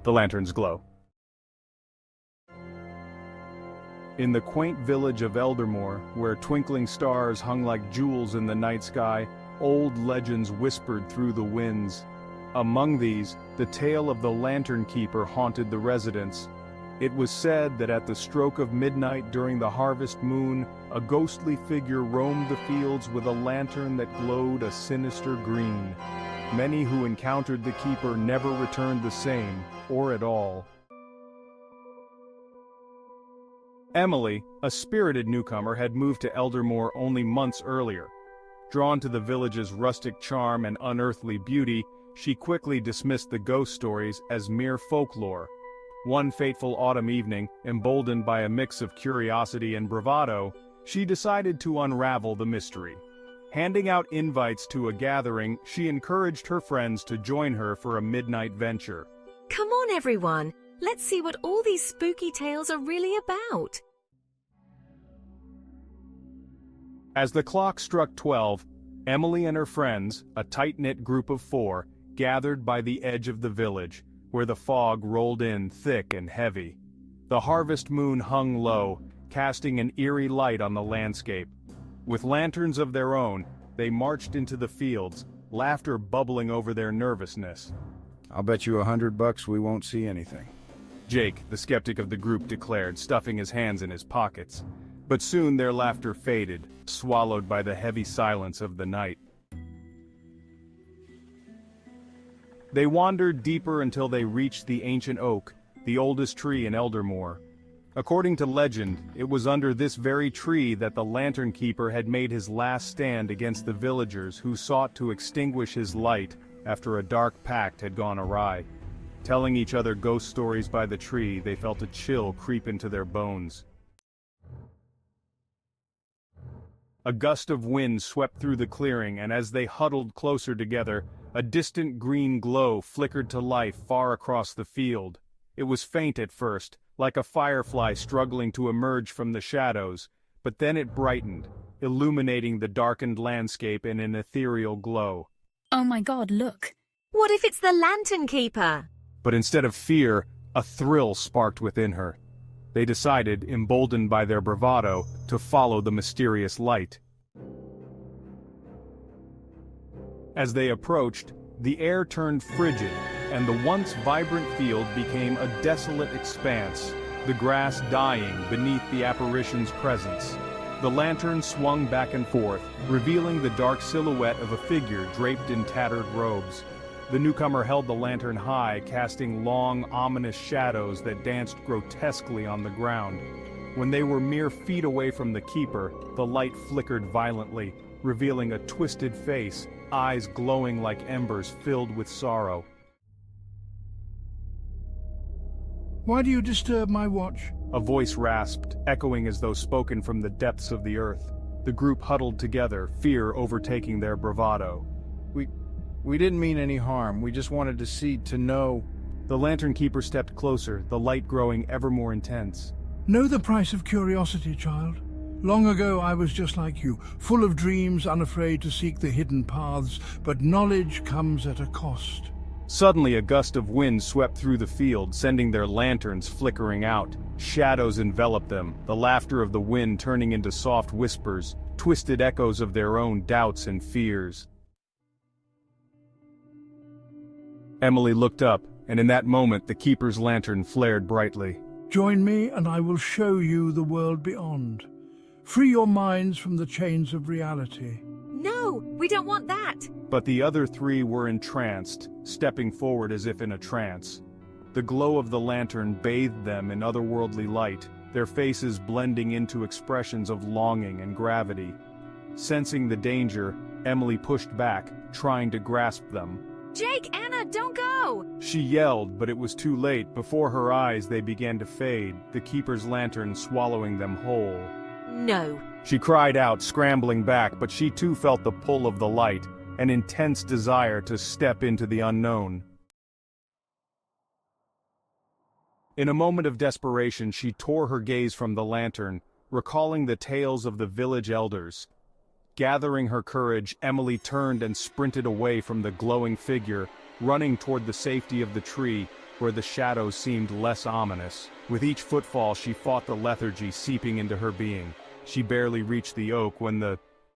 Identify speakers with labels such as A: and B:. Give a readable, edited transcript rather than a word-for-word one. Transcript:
A: The lantern's glow. In the quaint village of Eldermoor, where twinkling stars hung like jewels in the night sky, old legends whispered through the winds. Among these, the tale of the lantern keeper haunted the residents. It was said that at the stroke of midnight during the harvest moon, a ghostly figure roamed the fields with a lantern that glowed a sinister green. Many who encountered the keeper never returned the same, or at all. Emily, a spirited newcomer, had moved to Eldermoor only months earlier. Drawn to the village's rustic charm and unearthly beauty, she quickly dismissed the ghost stories as mere folklore. One fateful autumn evening, emboldened by a mix of curiosity and bravado, she decided to unravel the mystery. Handing out invites to a gathering, she encouraged her friends to join her for a midnight venture.
B: Come on, everyone. Let's see what all these spooky tales are really about.
A: As the clock struck 12, Emily and her friends, a tight-knit group of 4, gathered by the edge of the village, where the fog rolled in thick and heavy. The harvest moon hung low, casting an eerie light on the landscape. With lanterns of their own, they marched into the fields, laughter bubbling over their nervousness.
C: I'll bet you $100 we won't see anything.
A: Jake, the skeptic of the group, declared, stuffing his hands in his pockets. But soon their laughter faded, swallowed by the heavy silence of the night. They wandered deeper until they reached the ancient oak, the oldest tree in Eldermoor. According to legend, it was under this very tree that the lantern keeper had made his last stand against the villagers who sought to extinguish his light after a dark pact had gone awry. Telling each other ghost stories by the tree, they felt a chill creep into their bones. A gust of wind swept through the clearing, and as they huddled closer together, a distant green glow flickered to life far across the field. It was faint at first, like a firefly struggling to emerge from the shadows, but then it brightened, illuminating the darkened landscape in an ethereal glow.
D: Oh my God, look.
B: What if it's the lantern keeper?
A: But instead of fear, a thrill sparked within her. They decided, emboldened by their bravado, to follow the mysterious light. As they approached, the air turned frigid, and the once vibrant field became a desolate expanse, the grass dying beneath the apparition's presence. The lantern swung back and forth, revealing the dark silhouette of a figure draped in tattered robes. The newcomer held the lantern high, casting long, ominous shadows that danced grotesquely on the ground. When they were mere feet away from the keeper, the light flickered violently, revealing a twisted face, eyes glowing like embers filled with sorrow.
E: Why do you disturb my watch?
A: A voice rasped, echoing as though spoken from the depths of the earth. The group huddled together, fear overtaking their bravado.
C: We didn't mean any harm. We just wanted to know.
A: The lantern keeper stepped closer, the light growing ever more intense.
E: Know the price of curiosity, child. Long ago I was just like you, full of dreams, unafraid to seek the hidden paths, but knowledge comes at a cost.
A: Suddenly a gust of wind swept through the field, sending their lanterns flickering out. Shadows enveloped them, the laughter of the wind turning into soft whispers, twisted echoes of their own doubts and fears. Emily looked up, and in that moment the keeper's lantern flared brightly.
E: Join me and I will show you the world beyond. Free your minds from the chains of reality.
B: No, we don't want that.
A: But the other 3 were entranced, stepping forward as if in a trance. The glow of the lantern bathed them in otherworldly light, their faces blending into expressions of longing and gravity. Sensing the danger, Emily pushed back, trying to grasp them.
B: Jake, Anna, don't go!
A: She yelled, but it was too late. Before her eyes they began to fade, the keeper's lantern swallowing them whole.
B: No.
A: She cried out, scrambling back, but she too felt the pull of the light, an intense desire to step into the unknown. In a moment of desperation, she tore her gaze from the lantern, recalling the tales of the village elders. Gathering her courage, Emily turned and sprinted away from the glowing figure, running toward the safety of the tree, where the shadows seemed less ominous. With each footfall she fought the lethargy seeping into her being. She barely reached the oak when the